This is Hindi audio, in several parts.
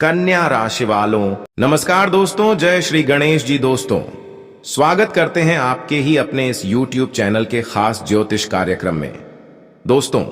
कन्या राशि वालों, नमस्कार दोस्तों। जय श्री गणेश जी। दोस्तों, स्वागत करते हैं आपके ही अपने इस YouTube चैनल के खास ज्योतिष कार्यक्रम में। दोस्तों,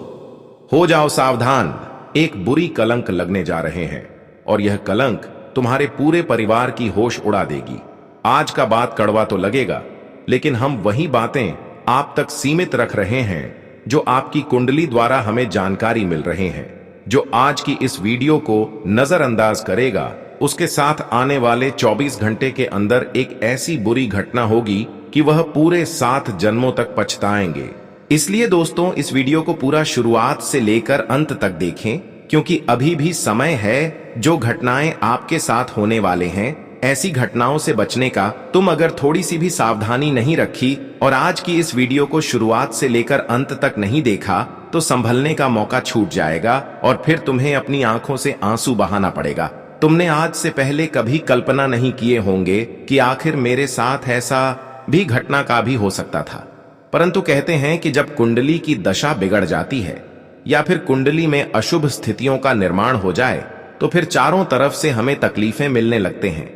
हो जाओ सावधान, एक बुरी कलंक लगने जा रहे हैं और यह कलंक तुम्हारे पूरे परिवार की होश उड़ा देगी। आज का बात कड़वा तो लगेगा, लेकिन हम वही बातें आप तक सीमित रख रहे हैं जो आपकी कुंडली द्वारा हमें जानकारी मिल रहे हैं। जो आज की इस वीडियो को नजरअंदाज करेगा, उसके साथ आने वाले 24 घंटे के अंदर एक ऐसी बुरी घटना होगी कि वह पूरे 7 जन्मों तक पछताएंगे। इसलिए दोस्तों, इस वीडियो को पूरा शुरुआत से लेकर अंत तक देखें, क्योंकि अभी भी समय है। जो घटनाएं आपके साथ होने वाले हैं, ऐसी घटनाओं से बचने का तुम अगर थोड़ी सी भी सावधानी नहीं रखी और आज की इस वीडियो को शुरुआत से लेकर अंत तक नहीं देखा, तो संभलने का मौका छूट जाएगा और फिर तुम्हें अपनी आंखों से आंसू बहाना पड़ेगा। तुमने आज से पहले कभी कल्पना नहीं किए होंगे कि आखिर मेरे साथ ऐसा भी घटना का भी हो सकता था। परंतु कहते हैं कि जब कुंडली की दशा बिगड़ जाती है या फिर कुंडली में अशुभ स्थितियों का निर्माण हो जाए, तो फिर चारों तरफ से हमें तकलीफें मिलने लगते हैं।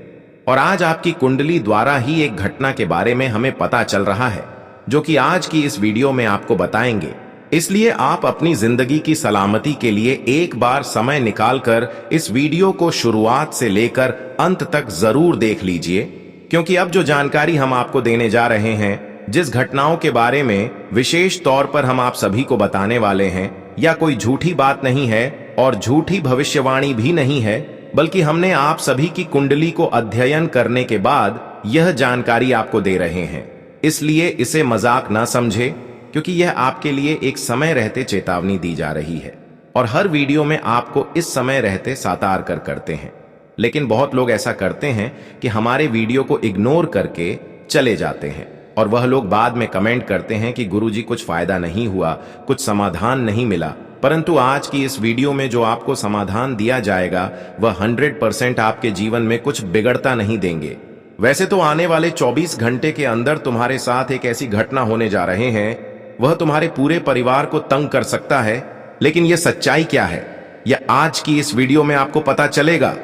और आज आपकी कुंडली द्वारा ही एक घटना के बारे में हमें पता चल रहा है, जो कि आज की इस वीडियो में आपको बताएंगे। इसलिए आप अपनी जिंदगी की सलामती के लिए एक बार समय निकालकर इस वीडियो को शुरुआत से लेकर अंत तक जरूर देख लीजिए, क्योंकि अब जो जानकारी हम आपको देने जा रहे हैं, जिस घटनाओं के बारे में विशेष तौर पर हम आप सभी को बताने वाले हैं, या कोई झूठी बात नहीं है और झूठी भविष्यवाणी भी नहीं है, बल्कि हमने आप सभी की कुंडली को अध्ययन करने के बाद यह जानकारी आपको दे रहे हैं। इसलिए इसे मजाक ना समझे, क्योंकि यह आपके लिए एक समय रहते चेतावनी दी जा रही है और हर वीडियो में आपको इस समय रहते सातार करते हैं। लेकिन बहुत लोग ऐसा करते हैं कि हमारे वीडियो को इग्नोर करके चले जाते हैं और वह लोग बाद में कमेंट करते हैं कि गुरुजी कुछ फायदा नहीं हुआ, कुछ समाधान नहीं मिला। परंतु आज की इस वीडियो में जो आपको समाधान दिया जाएगा, वह 100% आपके जीवन में कुछ बिगड़ता नहीं देंगे। वैसे तो आने वाले 24 घंटे के अंदर तुम्हारे साथ एक ऐसी घटना होने जा रहे हैं, वह तुम्हारे पूरे परिवार को तंग कर सकता है। लेकिन यह सच्चाई क्या है, यह आज की इस वीडियो में आपको पता चलेगा।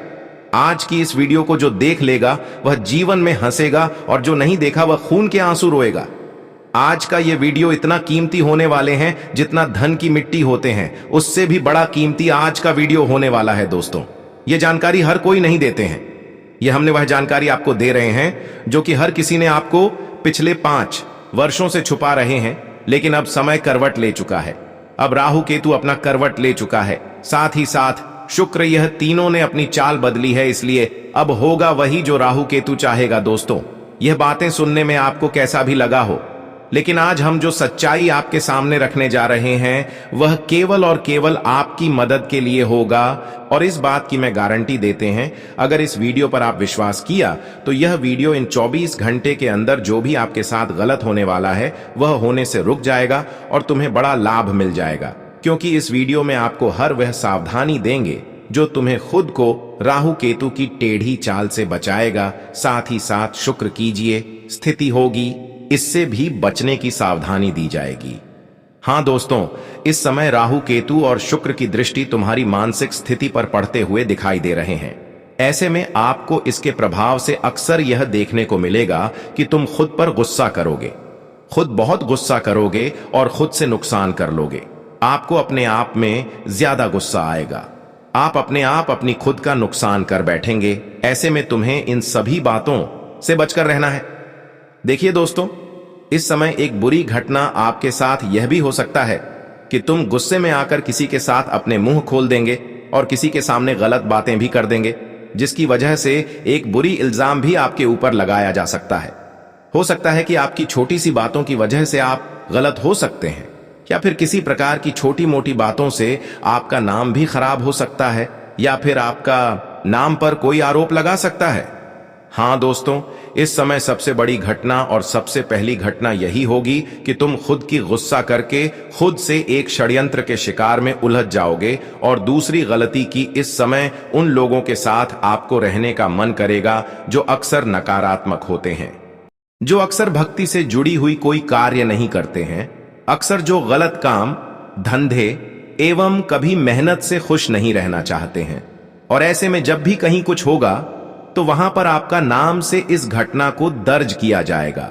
आज की इस वीडियो को जो देख लेगा, वह जीवन में हंसेगा, और जो नहीं देखा वह खून के आंसू रोएगा। आज का यह वीडियो इतना कीमती होने वाले हैं, जितना धन की मिट्टी होते हैं, उससे भी बड़ा कीमती आज का वीडियो होने वाला है। दोस्तों, यह जानकारी हर कोई नहीं देते हैं। यह हमने वह जानकारी आपको दे रहे हैं जो कि हर किसी ने आपको पिछले 5 वर्षों से छुपा रहे हैं। लेकिन अब समय करवट ले चुका है। अब राहु केतु अपना करवट ले चुका है, साथ ही साथ शुक्र, यह तीनों ने अपनी चाल बदली है। इसलिए अब होगा वही जो राहु केतु चाहेगा। दोस्तों, यह बातें सुनने में आपको कैसा भी लगा हो, लेकिन आज हम जो सच्चाई आपके सामने रखने जा रहे हैं, वह केवल और केवल आपकी मदद के लिए होगा। और इस बात की मैं गारंटी देते हैं, अगर इस वीडियो पर आप विश्वास किया, तो यह वीडियो इन 24 घंटे के अंदर जो भी आपके साथ गलत होने वाला है, वह होने से रुक जाएगा और तुम्हें बड़ा लाभ मिल जाएगा। क्योंकि इस वीडियो में आपको हर वह सावधानी देंगे जो तुम्हें खुद को राहु केतु की टेढ़ी चाल से बचाएगा। साथ ही साथ शुक्र कीजिए, स्थिति होगी, इससे भी बचने की सावधानी दी जाएगी। हां दोस्तों, इस समय राहु केतु और शुक्र की दृष्टि तुम्हारी मानसिक स्थिति पर पड़ते हुए दिखाई दे रहे हैं। ऐसे में आपको इसके प्रभाव से अक्सर यह देखने को मिलेगा कि तुम खुद पर गुस्सा करोगे, खुद बहुत गुस्सा करोगे और खुद से नुकसान कर लोगे। आपको अपने आप में ज्यादा गुस्सा आएगा, आप अपने आप अपनी खुद का नुकसान कर बैठेंगे। ऐसे में तुम्हें इन सभी बातों से बचकर रहना है। देखिए दोस्तों, इस समय एक बुरी घटना आपके साथ यह भी हो सकता है कि तुम गुस्से में आकर किसी के साथ अपने मुंह खोल देंगे और किसी के सामने गलत बातें भी कर देंगे, जिसकी वजह से एक बुरी इल्जाम भी आपके ऊपर लगाया जा सकता है। हो सकता है कि आपकी छोटी सी बातों की वजह से आप गलत हो सकते हैं, या फिर किसी प्रकार की छोटी मोटी बातों से आपका नाम भी खराब हो सकता है, या फिर आपका नाम पर कोई आरोप लगा सकता है। हां दोस्तों, इस समय सबसे बड़ी घटना और सबसे पहली घटना यही होगी कि तुम खुद की गुस्सा करके खुद से एक षड्यंत्र के शिकार में उलझ जाओगे। और दूसरी गलती की, इस समय उन लोगों के साथ आपको रहने का मन करेगा जो अक्सर नकारात्मक होते हैं, जो अक्सर भक्ति से जुड़ी हुई कोई कार्य नहीं करते हैं, अक्सर जो गलत काम, धंधे एवं कभी मेहनत से खुश नहीं रहना चाहते हैं। और ऐसे में जब भी कहीं कुछ होगा तो वहां पर आपका नाम से इस घटना को दर्ज किया जाएगा।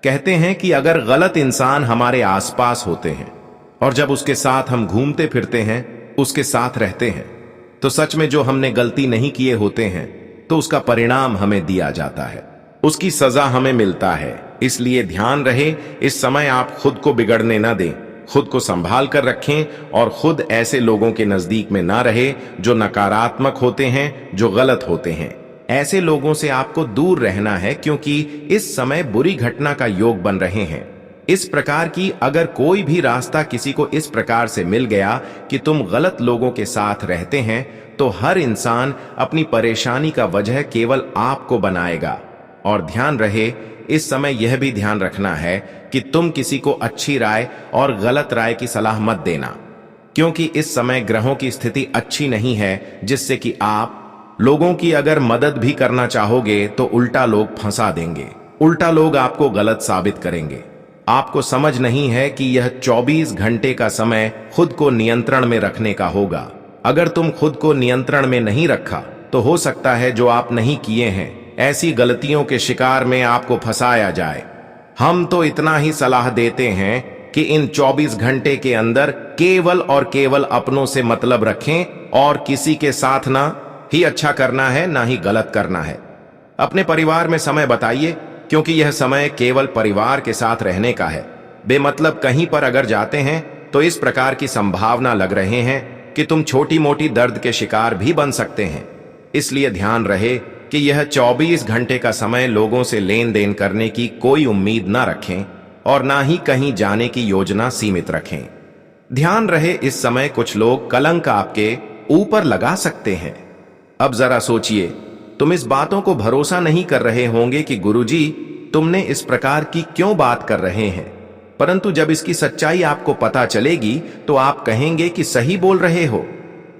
कहते हैं कि अगर गलत इंसान हमारे आसपास होते हैं और जब उसके साथ हम घूमते फिरते हैं, उसके साथ रहते हैं, तो सच में जो हमने गलती नहीं किए होते हैं तो उसका परिणाम हमें दिया जाता है, उसकी सजा हमें मिलता है। इसलिए ध्यान रहे, इस समय आप खुद को बिगड़ने ना दें, खुद को संभाल कर रखें और खुद ऐसे लोगों के नजदीक में ना रहे जो नकारात्मक होते हैं, जो गलत होते हैं। ऐसे लोगों से आपको दूर रहना है क्योंकि इस समय बुरी घटना का योग बन रहे हैं। इस प्रकार की अगर कोई भी रास्ता किसी को इस प्रकार से मिल गया कि तुम गलत लोगों के साथ रहते हैं, तो हर इंसान अपनी परेशानी का वजह केवल आपको बनाएगा। और ध्यान रहे, इस समय यह भी ध्यान रखना है कि तुम किसी को अच्छी राय और गलत राय की सलाह मत देना, क्योंकि इस समय ग्रहों की स्थिति अच्छी नहीं है, जिससे कि आप लोगों की अगर मदद भी करना चाहोगे तो उल्टा लोग फंसा देंगे, उल्टा लोग आपको गलत साबित करेंगे। आपको समझ नहीं है कि यह 24 घंटे का समय खुद को नियंत्रण में रखने का होगा। अगर तुम खुद को नियंत्रण में नहीं रखा तो हो सकता है जो आप नहीं किए हैं ऐसी गलतियों के शिकार में आपको फंसाया जाए। हम तो इतना ही सलाह देते हैं कि इन 24 घंटे के अंदर केवल और केवल अपनों से मतलब रखें और किसी के साथ ना ही अच्छा करना है ना ही गलत करना है। अपने परिवार में समय बताइए, क्योंकि यह समय केवल परिवार के साथ रहने का है। बेमतलब कहीं पर अगर जाते हैं तो इस प्रकार की संभावना लग रहे हैं कि तुम छोटी मोटी दर्द के शिकार भी बन सकते हैं। इसलिए ध्यान रहे कि यह 24 घंटे का समय लोगों से लेन देन करने की कोई उम्मीद ना रखें और ना ही कहीं जाने की योजना सीमित रखें। ध्यान रहे, इस समय कुछ लोग कलंक आपके ऊपर लगा सकते हैं। अब जरा सोचिए, तुम इस बातों को भरोसा नहीं कर रहे होंगे कि गुरुजी तुमने इस प्रकार की क्यों बात कर रहे हैं, परंतु जब इसकी सच्चाई आपको पता चलेगी तो आप कहेंगे कि सही बोल रहे हो।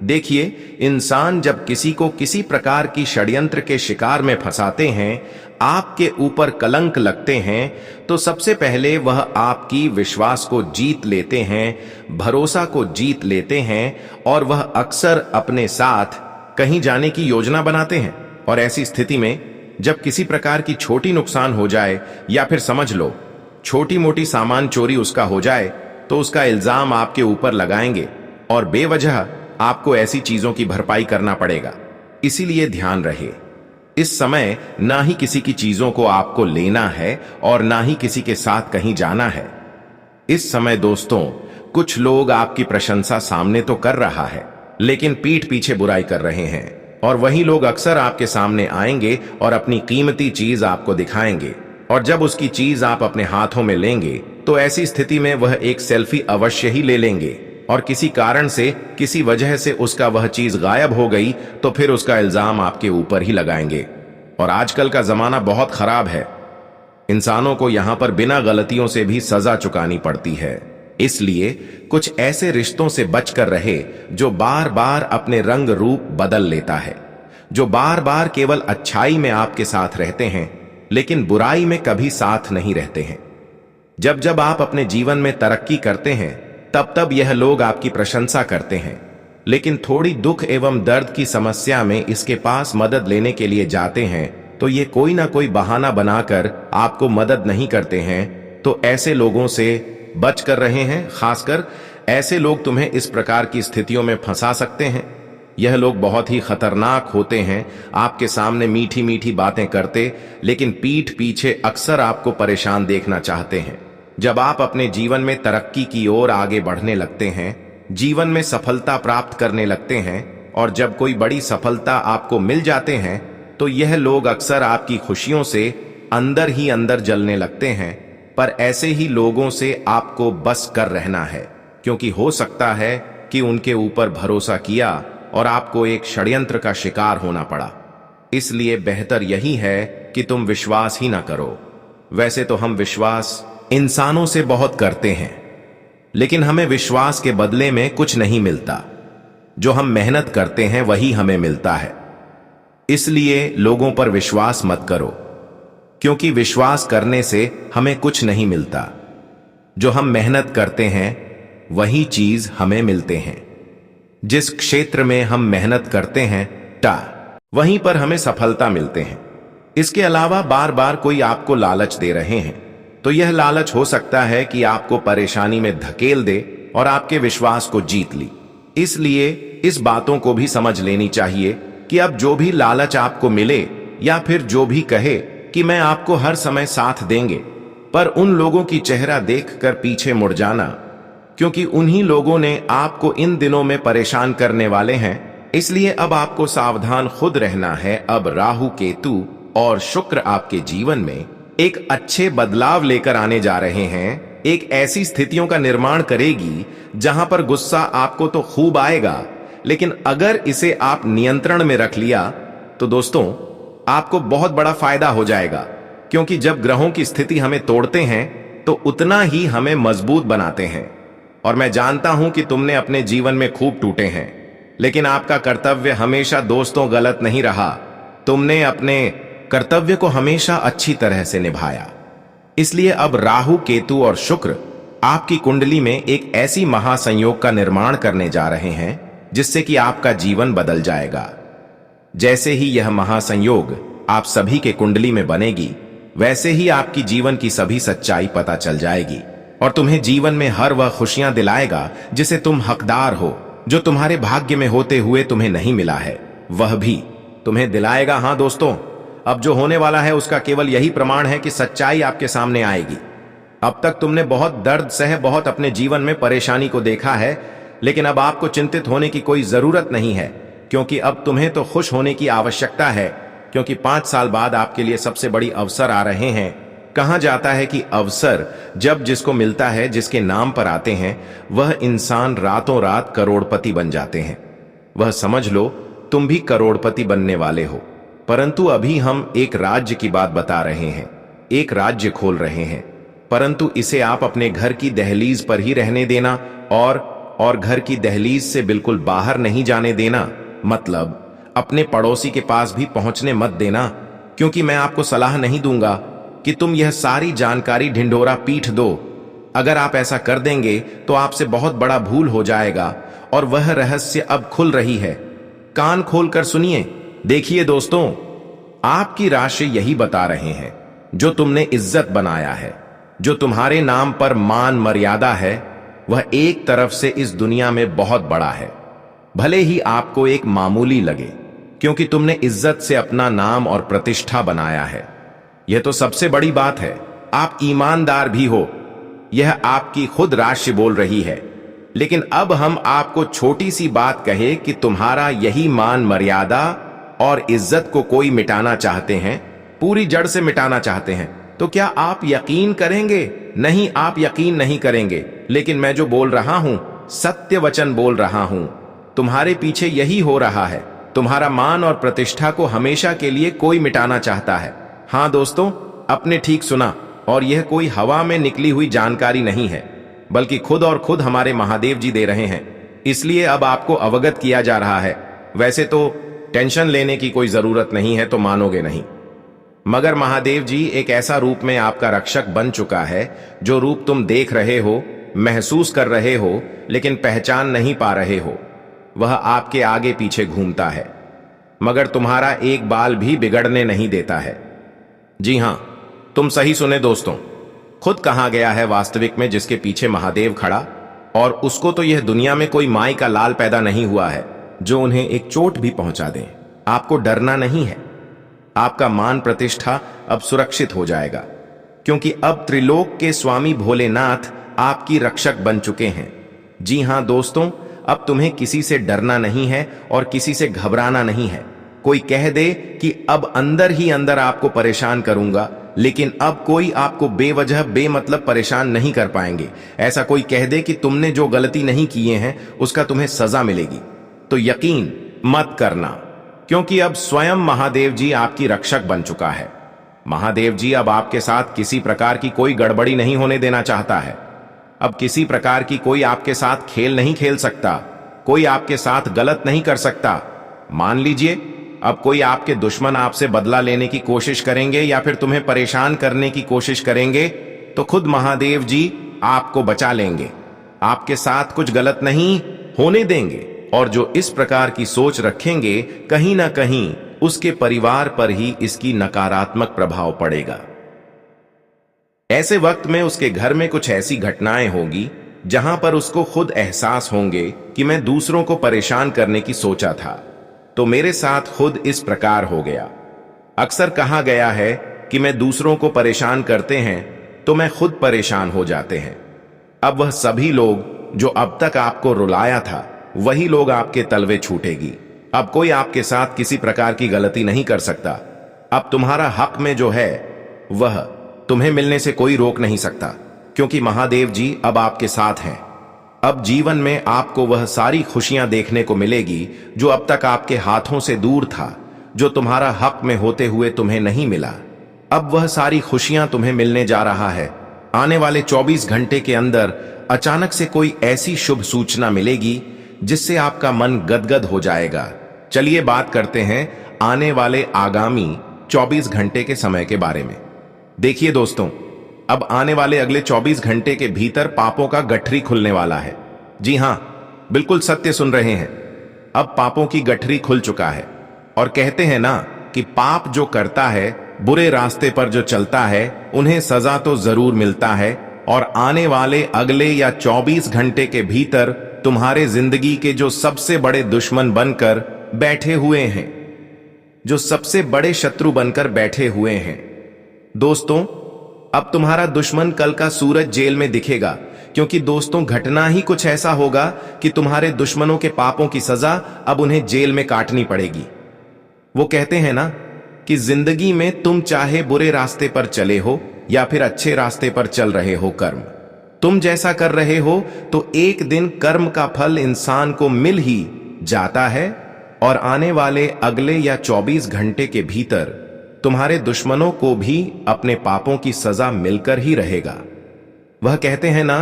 देखिए, इंसान जब किसी को किसी प्रकार की षड्यंत्र के शिकार में फंसाते हैं, आपके ऊपर कलंक लगते हैं, तो सबसे पहले वह आपकी विश्वास को जीत लेते हैं, भरोसा को जीत लेते हैं और वह अक्सर अपने साथ कहीं जाने की योजना बनाते हैं। और ऐसी स्थिति में जब किसी प्रकार की छोटी नुकसान हो जाए या फिर समझ लो छोटी मोटी सामान चोरी उसका हो जाए, तो उसका इल्जाम आपके ऊपर लगाएंगे और बेवजह आपको ऐसी चीजों की भरपाई करना पड़ेगा। इसीलिए ध्यान रहे, इस समय ना ही किसी की चीजों को आपको लेना है और ना ही किसी के साथ कहीं जाना है। इस समय दोस्तों, कुछ लोग आपकी प्रशंसा सामने तो कर रहा है, लेकिन पीठ पीछे बुराई कर रहे हैं, और वही लोग अक्सर आपके सामने आएंगे और अपनी कीमती चीज आपको दिखाएंगे। और जब उसकी चीज आप अपने हाथों में लेंगे तो ऐसी स्थिति में वह एक सेल्फी अवश्य ही ले लेंगे, और किसी कारण से, किसी वजह से उसका वह चीज गायब हो गई तो फिर उसका इल्जाम आपके ऊपर ही लगाएंगे। और आजकल का जमाना बहुत खराब है, इंसानों को यहां पर बिना गलतियों से भी सजा चुकानी पड़ती है। इसलिए कुछ ऐसे रिश्तों से बचकर रहे जो बार बार अपने रंग रूप बदल लेता है, जो बार बार केवल अच्छाई में आपके साथ रहते हैं लेकिन बुराई में कभी साथ नहीं रहते हैं। जब जब आप अपने जीवन में तरक्की करते हैं तब तब यह लोग आपकी प्रशंसा करते हैं, लेकिन थोड़ी दुख एवं दर्द की समस्या में इसके पास मदद लेने के लिए जाते हैं तो ये कोई ना कोई बहाना बनाकर आपको मदद नहीं करते हैं। तो ऐसे लोगों से बच कर रहे हैं, खासकर ऐसे लोग तुम्हें इस प्रकार की स्थितियों में फंसा सकते हैं। यह लोग बहुत ही खतरनाक होते हैं, आपके सामने मीठी मीठी बातें करते लेकिन पीठ पीछे अक्सर आपको परेशान देखना चाहते हैं। जब आप अपने जीवन में तरक्की की ओर आगे बढ़ने लगते हैं, जीवन में सफलता प्राप्त करने लगते हैं, और जब कोई बड़ी सफलता आपको मिल जाते हैं तो यह लोग अक्सर आपकी खुशियों से अंदर ही अंदर जलने लगते हैं। पर ऐसे ही लोगों से आपको बस कर रहना है, क्योंकि हो सकता है कि उनके ऊपर भरोसा किया और आपको एक षड्यंत्र का शिकार होना पड़ा। इसलिए बेहतर यही है कि तुम विश्वास ही ना करो। वैसे तो हम विश्वास इंसानों से बहुत करते हैं, लेकिन हमें विश्वास के बदले में कुछ नहीं मिलता। जो हम मेहनत करते हैं वही हमें मिलता है। इसलिए लोगों पर विश्वास मत करो, क्योंकि विश्वास करने से हमें कुछ नहीं मिलता। जो हम मेहनत करते हैं वही चीज हमें मिलते हैं। जिस क्षेत्र में हम मेहनत करते हैं वहीं पर हमें सफलता मिलते हैं। इसके अलावा बार बार कोई आपको लालच दे रहे हैं, तो यह लालच हो सकता है कि आपको परेशानी में धकेल दे और आपके विश्वास को जीत ली। इसलिए इस बातों को भी समझ लेनी चाहिए कि अब जो भी लालच आपको मिले या फिर जो भी कहे कि मैं आपको हर समय साथ देंगे, पर उन लोगों की चेहरा देखकर पीछे मुड़ जाना, क्योंकि उन्हीं लोगों ने आपको इन दिनों में परेशान करने वाले हैं। इसलिए अब आपको सावधान खुद रहना है। अब राहु, केतु और शुक्र आपके जीवन में एक अच्छे बदलाव लेकर आने जा रहे हैं। एक ऐसी स्थितियों का निर्माण करेगी जहां पर गुस्सा आपको तो खूब आएगा, लेकिन अगर इसे आप नियंत्रण में रख लिया तो दोस्तों आपको बहुत बड़ा फायदा हो जाएगा। क्योंकि जब ग्रहों की स्थिति हमें तोड़ते हैं तो उतना ही हमें मजबूत बनाते हैं। और मैं जानता हूं कि तुमने अपने जीवन में खूब टूटे हैं, लेकिन आपका कर्तव्य हमेशा दोस्तों गलत नहीं रहा। तुमने अपने कर्तव्य को हमेशा अच्छी तरह से निभाया। इसलिए अब राहु, केतु और शुक्र आपकी कुंडली में एक ऐसी महासंयोग का निर्माण करने जा रहे हैं जिससे कि आपका जीवन बदल जाएगा। जैसे ही यह महासंयोग आप सभी के कुंडली में बनेगी, वैसे ही आपकी जीवन की सभी सच्चाई पता चल जाएगी और तुम्हें जीवन में हर वह खुशियां दिलाएगा जिसे तुम हकदार हो, जो तुम्हारे भाग्य में होते हुए तुम्हें नहीं मिला है, वह भी तुम्हें दिलाएगा। हां दोस्तों, अब जो होने वाला है उसका केवल यही प्रमाण है कि सच्चाई आपके सामने आएगी। अब तक तुमने बहुत दर्द सह, बहुत अपने जीवन में परेशानी को देखा है, लेकिन अब आपको चिंतित होने की कोई जरूरत नहीं है, क्योंकि अब तुम्हें तो खुश होने की आवश्यकता है। क्योंकि 5 साल बाद आपके लिए सबसे बड़ी अवसर आ रहे हैं। कहा जाता है कि अवसर जब जिसको मिलता है, जिसके नाम पर आते हैं, वह इंसान रातों रात करोड़पति बन जाते हैं। वह समझ लो तुम भी करोड़पति बनने वाले हो। परंतु अभी हम एक राज्य की बात बता रहे हैं, एक राज्य खोल रहे हैं, परंतु इसे आप अपने घर की दहलीज पर ही रहने देना और घर की दहलीज से बिल्कुल बाहर नहीं जाने देना। मतलब अपने पड़ोसी के पास भी पहुंचने मत देना, क्योंकि मैं आपको सलाह नहीं दूंगा कि तुम यह सारी जानकारी ढिंढोरा पीट दो। अगर आप ऐसा कर देंगे तो आपसे बहुत बड़ा भूल हो जाएगा और वह रहस्य अब खुल रही है। कान खोलकर सुनिए। देखिए दोस्तों, आपकी राशि यही बता रहे हैं, जो तुमने इज्जत बनाया है, जो तुम्हारे नाम पर मान मर्यादा है, वह एक तरफ से इस दुनिया में बहुत बड़ा है। भले ही आपको एक मामूली लगे, क्योंकि तुमने इज्जत से अपना नाम और प्रतिष्ठा बनाया है। यह तो सबसे बड़ी बात है। आप ईमानदार भी हो, यह आपकी खुद राशि बोल रही है। लेकिन अब हम आपको छोटी सी बात कहे कि तुम्हारा यही मान मर्यादा और इज्जत को कोई मिटाना चाहते हैं, पूरी जड़ से मिटाना चाहते हैं, तो क्या आप यकीन करेंगे? नहीं, आप यकीन नहीं करेंगे। लेकिन मैं जो बोल रहा हूं, सत्य वचन बोल रहा हूं। तुम्हारे पीछे यही हो रहा है। तुम्हारा मान और प्रतिष्ठा को हमेशा के लिए कोई मिटाना चाहता है। हां दोस्तों, आपने ठीक सुना, और यह कोई हवा में निकली हुई जानकारी नहीं है, बल्कि खुद और खुद हमारे महादेव जी दे रहे हैं। इसलिए अब आपको अवगत किया जा रहा है। वैसे तो टेंशन लेने की कोई जरूरत नहीं है, तो मानोगे नहीं, मगर महादेव जी एक ऐसा रूप में आपका रक्षक बन चुका है, जो रूप तुम देख रहे हो, महसूस कर रहे हो, लेकिन पहचान नहीं पा रहे हो। वह आपके आगे पीछे घूमता है, मगर तुम्हारा एक बाल भी बिगड़ने नहीं देता है। जी हां, तुम सही सुने दोस्तों। खुद कहा गया है वास्तविक में, जिसके पीछे महादेव खड़ा, और उसको तो यह दुनिया में कोई माई का लाल पैदा नहीं हुआ है जो उन्हें एक चोट भी पहुंचा दे। आपको डरना नहीं है। आपका मान प्रतिष्ठा अब सुरक्षित हो जाएगा, क्योंकि अब त्रिलोक के स्वामी भोलेनाथ आपकी रक्षक बन चुके हैं। जी हां दोस्तों, अब तुम्हें किसी से डरना नहीं है और किसी से घबराना नहीं है। कोई कह दे कि अब अंदर ही अंदर आपको परेशान करूंगा, लेकिन अब कोई आपको बेवजह बेमतलब परेशान नहीं कर पाएंगे। ऐसा कोई कह दे कि तुमने जो गलती नहीं किए हैं उसका तुम्हें सजा मिलेगी, तो यकीन मत करना, क्योंकि अब स्वयं महादेव जी आपकी रक्षक बन चुका है। महादेव जी अब आपके साथ किसी प्रकार की कोई गड़बड़ी नहीं होने देना चाहता है। अब किसी प्रकार की कोई आपके साथ खेल नहीं खेल सकता, कोई आपके साथ गलत नहीं कर सकता। मान लीजिए अब कोई आपके दुश्मन आपसे बदला लेने की कोशिश करेंगे या फिर तुम्हें परेशान करने की कोशिश करेंगे, तो खुद महादेव जी आपको बचा लेंगे। आपके साथ कुछ गलत नहीं होने देंगे। और जो इस प्रकार की सोच रखेंगे, कहीं ना कहीं उसके परिवार पर ही इसकी नकारात्मक प्रभाव पड़ेगा। ऐसे वक्त में उसके घर में कुछ ऐसी घटनाएं होगी जहां पर उसको खुद एहसास होंगे कि मैं दूसरों को परेशान करने की सोचा था, तो मेरे साथ खुद इस प्रकार हो गया। अक्सर कहा गया है कि मैं दूसरों को परेशान करते हैं तो मैं खुद परेशान हो जाते हैं। अब वह सभी लोग जो अब तक आपको रुलाया था, वही लोग आपके तलवे छूटेगी। अब कोई आपके साथ किसी प्रकार की गलती नहीं कर सकता। अब तुम्हारा हक में जो है वह तुम्हें मिलने से कोई रोक नहीं सकता, क्योंकि महादेव जी अब आपके साथ हैं। अब जीवन में आपको वह सारी खुशियां देखने को मिलेगी जो अब तक आपके हाथों से दूर था, जो तुम्हारा हक में होते हुए तुम्हें नहीं मिला। अब वह सारी खुशियां तुम्हें मिलने जा रहा है। आने वाले 24 घंटे के अंदर अचानक से कोई ऐसी शुभ सूचना मिलेगी जिससे आपका मन गदगद हो जाएगा। चलिए बात करते हैं आने वाले आगामी 24 घंटे के समय के बारे में। देखिए दोस्तों, अब आने वाले अगले 24 घंटे के भीतर पापों का गठरी खुलने वाला है। जी हां, बिल्कुल सत्य सुन रहे हैं। अब पापों की गठरी खुल चुका है और कहते हैं ना कि पाप जो करता है, बुरे रास्ते पर जो चलता है, उन्हें सजा तो जरूर मिलता है। और आने वाले अगले या 24 घंटे के भीतर तुम्हारे जिंदगी के जो सबसे बड़े दुश्मन बनकर बैठे हुए हैं, जो सबसे बड़े शत्रु बनकर बैठे हुए हैं, दोस्तों, अब तुम्हारा दुश्मन कल का सूरज जेल में दिखेगा। क्योंकि दोस्तों, घटना ही कुछ ऐसा होगा कि तुम्हारे दुश्मनों के पापों की सजा अब उन्हें जेल में काटनी पड़ेगी। वो कहते हैं ना कि जिंदगी में तुम चाहे बुरे रास्ते पर चले हो या फिर अच्छे रास्ते पर चल रहे हो, कर्म तुम जैसा कर रहे हो तो एक दिन कर्म का फल इंसान को मिल ही जाता है। और आने वाले अगले या 24 घंटे के भीतर तुम्हारे दुश्मनों को भी अपने पापों की सजा मिलकर ही रहेगा। वह कहते हैं ना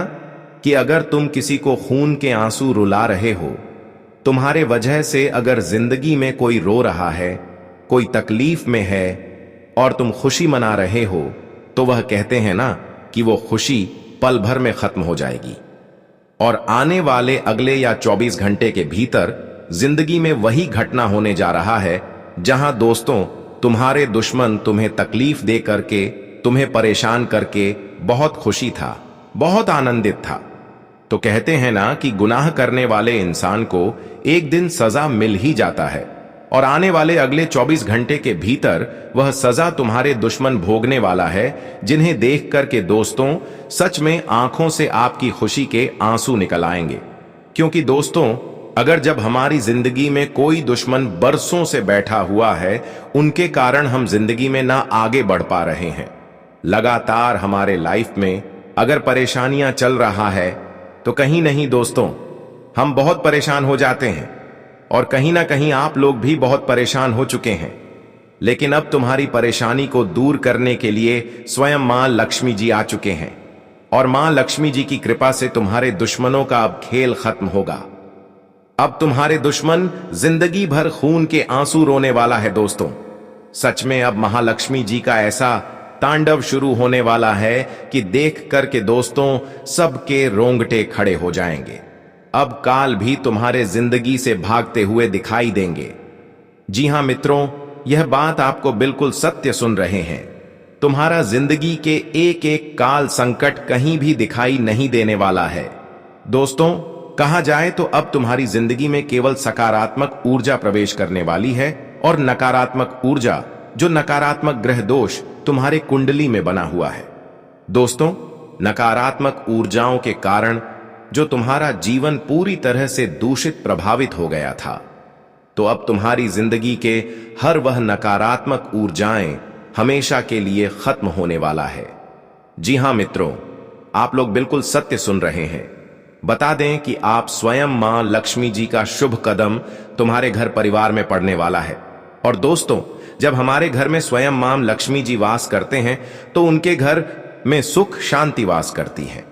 कि अगर तुम किसी को खून के आंसू रुला रहे हो, तुम्हारे वजह से अगर जिंदगी में कोई रो रहा है, कोई तकलीफ में है और तुम खुशी मना रहे हो, तो वह कहते हैं ना कि वो खुशी पल भर में खत्म हो जाएगी। और आने वाले अगले या 24 घंटे के भीतर जिंदगी में वही घटना होने जा रहा है जहां दोस्तों तुम्हारे दुश्मन तुम्हें तकलीफ दे करके, तुम्हें परेशान करके बहुत खुशी था, बहुत आनंदित था। तो कहते हैं ना कि गुनाह करने वाले इंसान को एक दिन सजा मिल ही जाता है और आने वाले अगले 24 घंटे के भीतर वह सजा तुम्हारे दुश्मन भोगने वाला है, जिन्हें देख करके दोस्तों सच में आंखों से आपकी खुशी के आंसू निकल आएंगे। क्योंकि दोस्तों, अगर जब हमारी जिंदगी में कोई दुश्मन बरसों से बैठा हुआ है, उनके कारण हम जिंदगी में ना आगे बढ़ पा रहे हैं, लगातार हमारे लाइफ में अगर परेशानियां चल रहा है, तो कहीं नहीं दोस्तों हम बहुत परेशान हो जाते हैं। और कहीं ना कहीं आप लोग भी बहुत परेशान हो चुके हैं। लेकिन अब तुम्हारी परेशानी को दूर करने के लिए स्वयं मां लक्ष्मी जी आ चुके हैं और मां लक्ष्मी जी की कृपा से तुम्हारे दुश्मनों का अब खेल खत्म होगा। अब तुम्हारे दुश्मन जिंदगी भर खून के आंसू रोने वाला है दोस्तों। सच में अब महालक्ष्मी जी का ऐसा तांडव शुरू होने वाला है कि देख करके दोस्तों सबके रोंगटे खड़े हो जाएंगे। अब काल भी तुम्हारे जिंदगी से भागते हुए दिखाई देंगे। जी हां मित्रों, यह बात आपको बिल्कुल सत्य सुन रहे हैं। तुम्हारा जिंदगी के एक एक काल संकट कहीं भी दिखाई नहीं देने वाला है। दोस्तों, कहा जाए तो अब तुम्हारी जिंदगी में केवल सकारात्मक ऊर्जा प्रवेश करने वाली है और नकारात्मक ऊर्जा, जो नकारात्मक ग्रह दोष तुम्हारे कुंडली में बना हुआ है। दोस्तों, नकारात्मक ऊर्जाओं के कारण जो तुम्हारा जीवन पूरी तरह से दूषित प्रभावित हो गया था, तो अब तुम्हारी जिंदगी के हर वह नकारात्मक ऊर्जाएं हमेशा के लिए खत्म होने वाला है। जी हां मित्रों, आप लोग बिल्कुल सत्य सुन रहे हैं। बता दें कि आप स्वयं मां लक्ष्मी जी का शुभ कदम तुम्हारे घर परिवार में पड़ने वाला है। और दोस्तों, जब हमारे घर में स्वयं मां लक्ष्मी जी वास करते हैं तो उनके घर में सुख शांति वास करती है।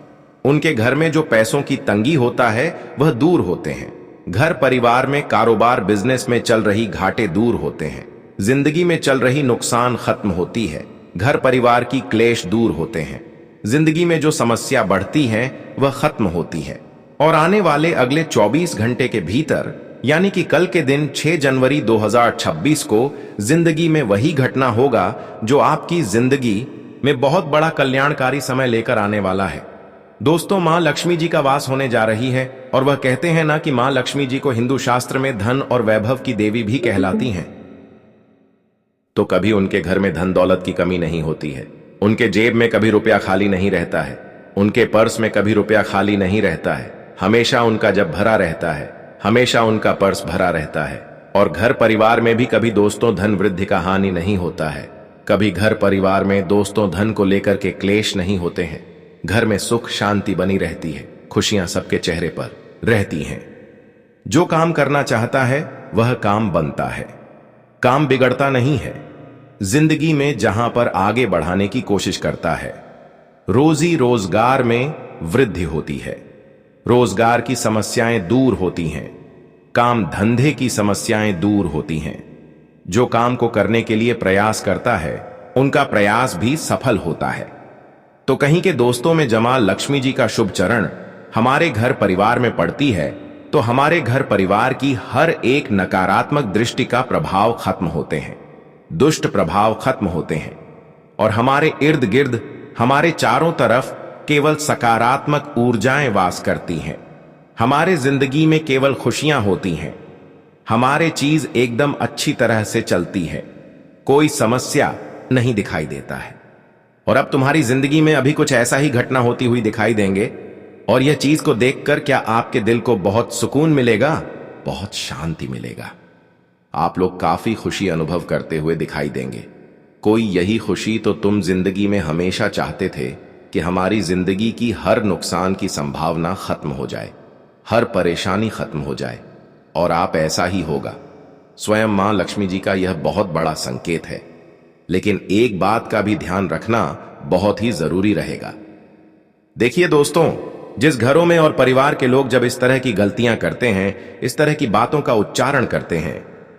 उनके घर में जो पैसों की तंगी होता है वह दूर होते हैं। घर परिवार में कारोबार बिजनेस में चल रही घाटे दूर होते हैं। जिंदगी में चल रही नुकसान खत्म होती है। घर परिवार की क्लेश दूर होते हैं। जिंदगी में जो समस्या बढ़ती है वह खत्म होती है। और आने वाले अगले 24 घंटे के भीतर यानी कि कल के दिन 6 जनवरी 2026 को जिंदगी में वही घटना होगा जो आपकी जिंदगी में बहुत बड़ा कल्याणकारी समय लेकर आने वाला है। दोस्तों, मां लक्ष्मी जी का वास होने जा रही है और वह कहते हैं ना कि मां लक्ष्मी जी को हिंदू शास्त्र में धन और वैभव की देवी भी कहलाती हैं। तो कभी उनके घर में धन दौलत की कमी नहीं होती है, उनके जेब में कभी रुपया खाली नहीं रहता है, उनके पर्स में कभी रुपया खाली नहीं रहता है, हमेशा उनका जब भरा रहता है, हमेशा उनका पर्स भरा रहता है। और घर परिवार में भी कभी दोस्तों धन वृद्धि का हानि नहीं होता है, कभी घर परिवार में दोस्तों धन को लेकर के क्लेश नहीं होते हैं। घर में सुख शांति बनी रहती है, खुशियां सबके चेहरे पर रहती हैं। जो काम करना चाहता है वह काम बनता है, काम बिगड़ता नहीं है। जिंदगी में जहां पर आगे बढ़ाने की कोशिश करता है, रोजी रोजगार में वृद्धि होती है, रोजगार की समस्याएं दूर होती हैं, काम धंधे की समस्याएं दूर होती हैं। जो काम को करने के लिए प्रयास करता है उनका प्रयास भी सफल होता है। तो कहीं के दोस्तों में जमा लक्ष्मी जी का शुभ चरण हमारे घर परिवार में पड़ती है तो हमारे घर परिवार की हर एक नकारात्मक दृष्टि का प्रभाव खत्म होते हैं, दुष्ट प्रभाव खत्म होते हैं और हमारे इर्द गिर्द हमारे चारों तरफ केवल सकारात्मक ऊर्जाएं वास करती हैं। हमारे जिंदगी में केवल खुशियां होती हैं, हमारे चीज एकदम अच्छी तरह से चलती है, कोई समस्या नहीं दिखाई देता है। और अब तुम्हारी जिंदगी में अभी कुछ ऐसा ही घटना होती हुई दिखाई देंगे और यह चीज को देखकर क्या आपके दिल को बहुत सुकून मिलेगा, बहुत शांति मिलेगा। आप लोग काफी खुशी अनुभव करते हुए दिखाई देंगे। कोई यही खुशी तो तुम जिंदगी में हमेशा चाहते थे कि हमारी जिंदगी की हर नुकसान की संभावना खत्म हो जाए, हर परेशानी खत्म हो जाए और आप ऐसा ही होगा। स्वयं मां लक्ष्मी जी का यह बहुत बड़ा संकेत है। लेकिन एक बात का भी ध्यान रखना बहुत ही जरूरी रहेगा। देखिए दोस्तों, जिस घरों में और परिवार के लोग जब इस तरह की गलतियां करते हैं, इस तरह की बातों का उच्चारण करते हैं,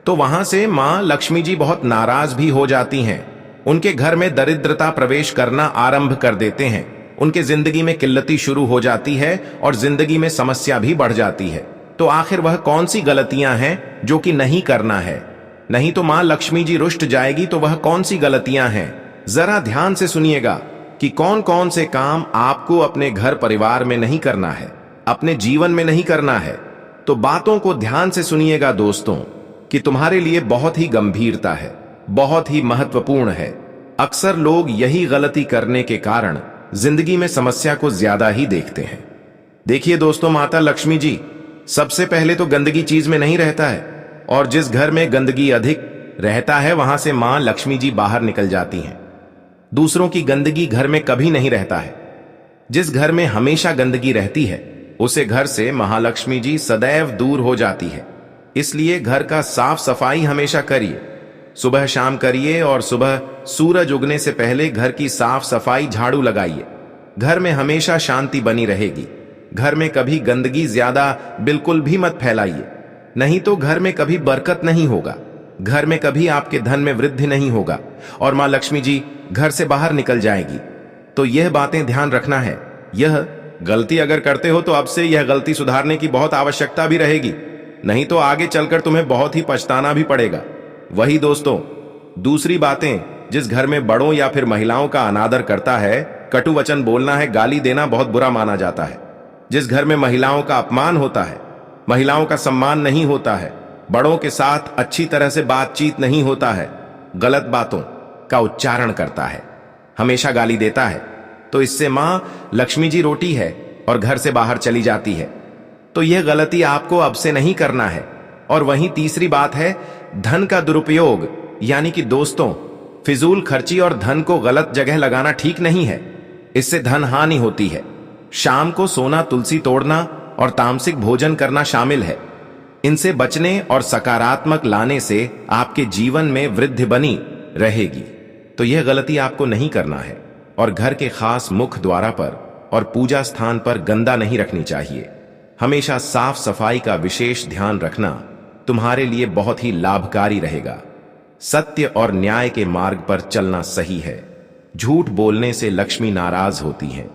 तो वहां से मां लक्ष्मी जी बहुत नाराज भी हो जाती हैं। उनके घर में दरिद्रता प्रवेश करना आरंभ कर देते हैं, उनके जिंदगी में किल्लती शुरू हो जाती है और जिंदगी में समस्या भी बढ़ जाती है। तो आखिर वह कौन सी गलतियां हैं जो कि नहीं करना है? नहीं तो मां लक्ष्मी जी रुष्ट जाएगी। तो वह कौन सी गलतियां हैं? जरा ध्यान से सुनिएगा कि कौन कौन से काम आपको अपने घर परिवार में नहीं करना है, अपने जीवन में नहीं करना है। तो बातों को ध्यान से सुनिएगा दोस्तों, कि तुम्हारे लिए बहुत ही गंभीरता है, बहुत ही महत्वपूर्ण है। अक्सर लोग यही गलती करने के कारण जिंदगी में समस्या को ज्यादा ही देखते हैं। देखिए दोस्तों, माता लक्ष्मी जी सबसे पहले तो गंदगी चीज में नहीं रहता है, और जिस घर में गंदगी अधिक रहता है वहां से मां लक्ष्मी जी बाहर निकल जाती हैं। दूसरों की गंदगी घर में कभी नहीं रहता है। जिस घर में हमेशा गंदगी रहती है उसे घर से महालक्ष्मी जी सदैव दूर हो जाती है। इसलिए घर का साफ सफाई हमेशा करिए, सुबह शाम करिए और सुबह सूरज उगने से पहले घर की साफ सफाई झाड़ू लगाइए। घर में हमेशा शांति बनी रहेगी। घर में कभी गंदगी ज्यादा बिल्कुल भी मत फैलाइए, नहीं तो घर में कभी बरकत नहीं होगा, घर में कभी आपके धन में वृद्धि नहीं होगा और मां लक्ष्मी जी घर से बाहर निकल जाएगी। तो यह बातें ध्यान रखना है। यह गलती अगर करते हो तो अब से यह गलती सुधारने की बहुत आवश्यकता भी रहेगी, नहीं तो आगे चलकर तुम्हें बहुत ही पछताना भी पड़ेगा। वही दोस्तों, दूसरी बातें, जिस घर में बड़ों या फिर महिलाओं का अनादर करता है, कटु वचन बोलना है, गाली देना बहुत बुरा माना जाता है। जिस घर में महिलाओं का अपमान होता है, महिलाओं का सम्मान नहीं होता है, बड़ों के साथ अच्छी तरह से बातचीत नहीं होता है, गलत बातों का उच्चारण करता है, हमेशा गाली देता है, तो इससे मां लक्ष्मी जी रोटी है और घर से बाहर चली जाती है। तो यह गलती आपको अब से नहीं करना है। और वहीं तीसरी बात है धन का दुरुपयोग, यानी कि दोस्तों फिजूल खर्ची और धन को गलत जगह लगाना ठीक नहीं है। इससे धन हानि होती है। शाम को सोना, तुलसी तोड़ना और तामसिक भोजन करना शामिल है। इनसे बचने और सकारात्मक लाने से आपके जीवन में वृद्धि बनी रहेगी। तो यह गलती आपको नहीं करना है। और घर के खास मुख्य द्वार पर और पूजा स्थान पर गंदा नहीं रखनी चाहिए। हमेशा साफ सफाई का विशेष ध्यान रखना तुम्हारे लिए बहुत ही लाभकारी रहेगा। सत्य और न्याय के मार्ग पर चलना सही है। झूठ बोलने से लक्ष्मी नाराज होती है,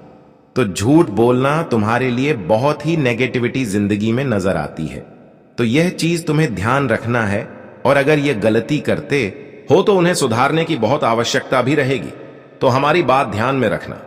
तो झूठ बोलना तुम्हारे लिए बहुत ही नेगेटिविटी जिंदगी में नजर आती है। तो यह चीज तुम्हें ध्यान रखना है, और अगर ये गलती करते हो तो उन्हें सुधारने की बहुत आवश्यकता भी रहेगी। तो हमारी बात ध्यान में रखना।